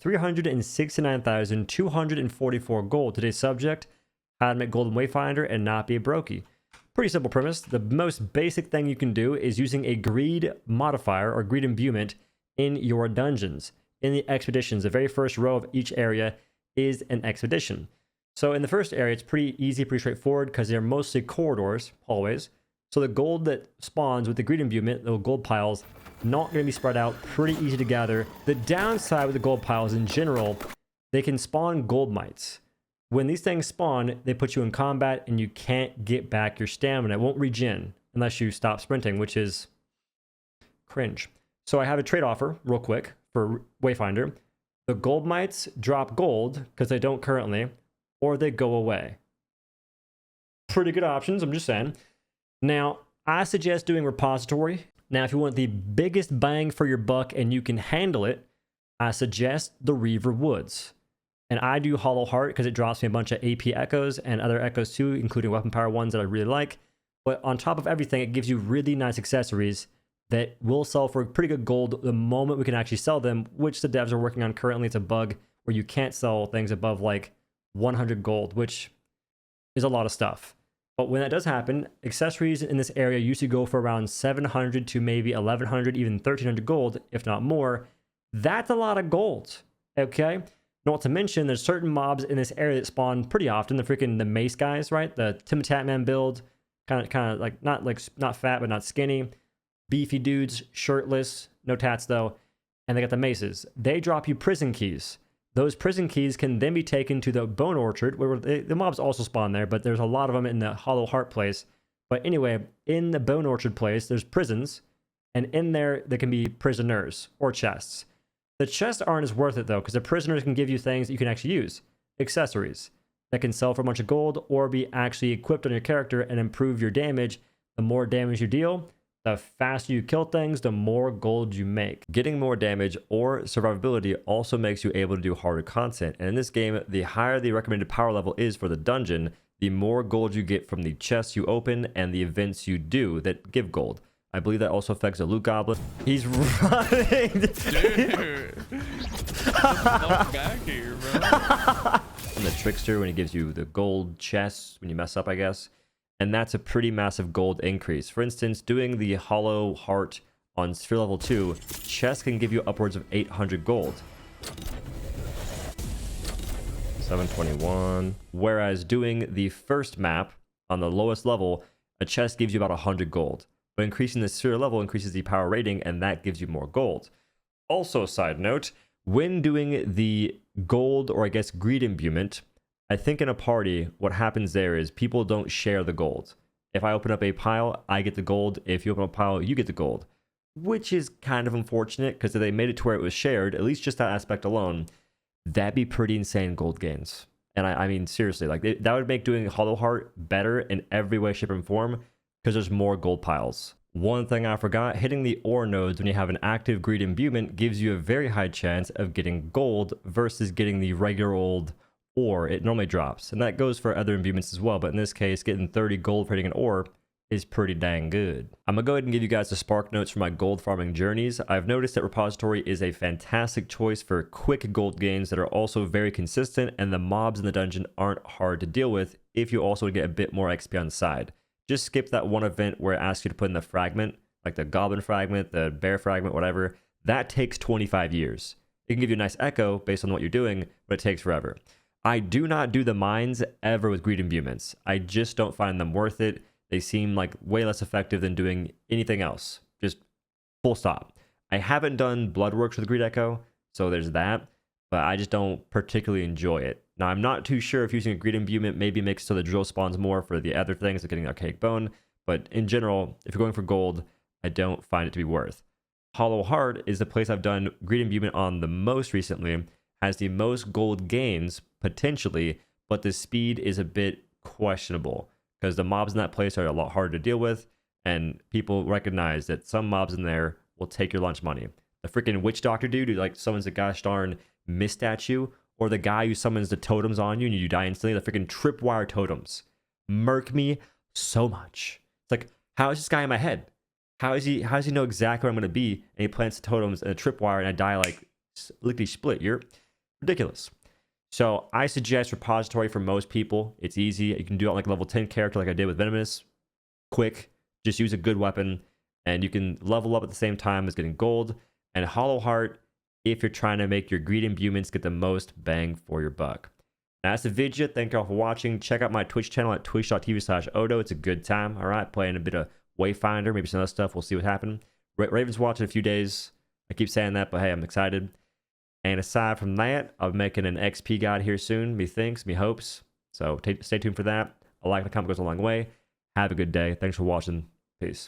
369,244 gold. Today's subject: how to make golden wayfinder and not be a brokey. Pretty simple premise. The most basic thing you can do is using a greed modifier or greed imbuement in your dungeons. In the expeditions, the very first row of each area is an expedition. So in the first area, it's pretty easy, pretty straightforward because they're mostly corridors, hallways. So the gold that spawns with the greed imbuement, the gold piles, not going to be spread out, pretty easy to gather. The downside with the gold piles in general, they can spawn gold mites. When these things spawn, they put you in combat and you can't get back your stamina. It won't regen unless you stop sprinting, which is cringe. So I have a trade offer real quick for Wayfinder. The gold mites drop gold because they don't currently, or they go away. Pretty good options, I'm just saying. Now, I suggest doing repository. Now, if you want the biggest bang for your buck and you can handle it, I suggest the Reaver Woods. And I do Hollow Heart because it drops me a bunch of AP echoes and other echoes too, including weapon power ones that I really like. But on top of everything, it gives you really nice accessories that will sell for pretty good gold the moment we can actually sell them, which the devs are working on currently. It's a bug where you can't sell things above like 100 gold, which is a lot of stuff. But when that does happen, accessories in this area used to go for around 700 to maybe 1100, even 1300 gold, if not more. That's a lot of gold, okay? Not to mention, there's certain mobs in this area that spawn pretty often. The mace guys, right? The Tim-a-Tatman build, kind of like not fat but not skinny, beefy dudes, shirtless, no tats though, and they got the maces. They drop you prison keys. Those prison keys can then be taken to the Bone Orchard, where the mobs also spawn there, but there's a lot of them in the Hollow Heart place. But anyway, in the Bone Orchard place, there's prisons, and in there can be prisoners or chests. The chests aren't as worth it though, because the prisoners can give you things that you can actually use. Accessories that can sell for a bunch of gold or be actually equipped on your character and improve your damage. The more damage you deal, the faster you kill things, the more gold you make. Getting more damage or survivability also makes you able to do harder content. And in this game, the higher the recommended power level is for the dungeon, the more gold you get from the chests you open and the events you do that give gold. I believe that also affects the loot goblin. He's running. Dude. Come back here, bro. And the trickster when he gives you the gold chests when you mess up, I guess. And that's a pretty massive gold increase. For instance, doing the Hollow Heart on Sphere Level 2, chests can give you upwards of 800 gold. 721. Whereas doing the first map on the lowest level, a chest gives you about 100 gold. But increasing the Sphere level increases the power rating, and that gives you more gold. Also, side note, when doing the gold, or I guess greed imbuement, I think in a party, what happens there is people don't share the gold. If I open up a pile, I get the gold. If you open up a pile, you get the gold. Which is kind of unfortunate, because if they made it to where it was shared, at least just that aspect alone, that'd be pretty insane gold gains. And I mean, seriously, like that would make doing Hollow Heart better in every way, shape, and form, because there's more gold piles. One thing I forgot, hitting the ore nodes when you have an active greed imbuement gives you a very high chance of getting gold versus getting the regular old ore it normally drops. And that goes for other imbuments as well, but in this case, getting 30 gold for hitting an ore is pretty dang good. I'm gonna go ahead and give you guys the spark notes for my gold farming journeys. I've noticed that repository is a fantastic choice for quick gold gains that are also very consistent, and the mobs in the dungeon aren't hard to deal with if you also get a bit more XP on the side. Just skip that one event where it asks you to put in the fragment, like the goblin fragment, the bear fragment, whatever. That takes 25 years. It can give you a nice echo based on what you're doing, but it takes forever. I do not do the mines ever with greed imbuments. I just don't find them worth it. They seem like way less effective than doing anything else. Just full stop. I haven't done Bloodworks with Greed Echo, so there's that, but I just don't particularly enjoy it. Now, I'm not too sure if using a Greed Imbuement maybe makes so the drill spawns more for the other things, like getting Archaic Bone, but in general, if you're going for gold, I don't find it to be worth. Hollow Heart is the place I've done Greed Imbuement on the most recently, has the most gold gains, potentially, but the speed is a bit questionable, because the mobs in that place are a lot harder to deal with, and people recognize that some mobs in there will take your lunch money. The freaking witch doctor dude who like summons a gosh darn mist statue, or the guy who summons the totems on you and you die instantly, the freaking tripwire totems. Murk me so much. It's like, how is this guy in my head? How does he know exactly where I'm going to be? And he plants the totems and a tripwire and I die like lickety split. Ridiculous. So I suggest repository for most people. It's easy. You can do it on like level 10 character like I did with Venomous. Quick. Just use a good weapon. And you can level up at the same time as getting gold. And Hollow Heart if you're trying to make your greed imbuments get the most bang for your buck. Now, that's the video. Thank you all for watching. Check out my Twitch channel at twitch.tv/Odo. It's a good time. All right. Playing a bit of Wayfinder, maybe some other stuff. We'll see what happens. Raven's watching in a few days. I keep saying that, but hey, I'm excited. And aside from that, I'll be making an XP guide here soon. Me thinks, me hopes. So stay tuned for that. A like and a comment goes a long way. Have a good day. Thanks for watching. Peace.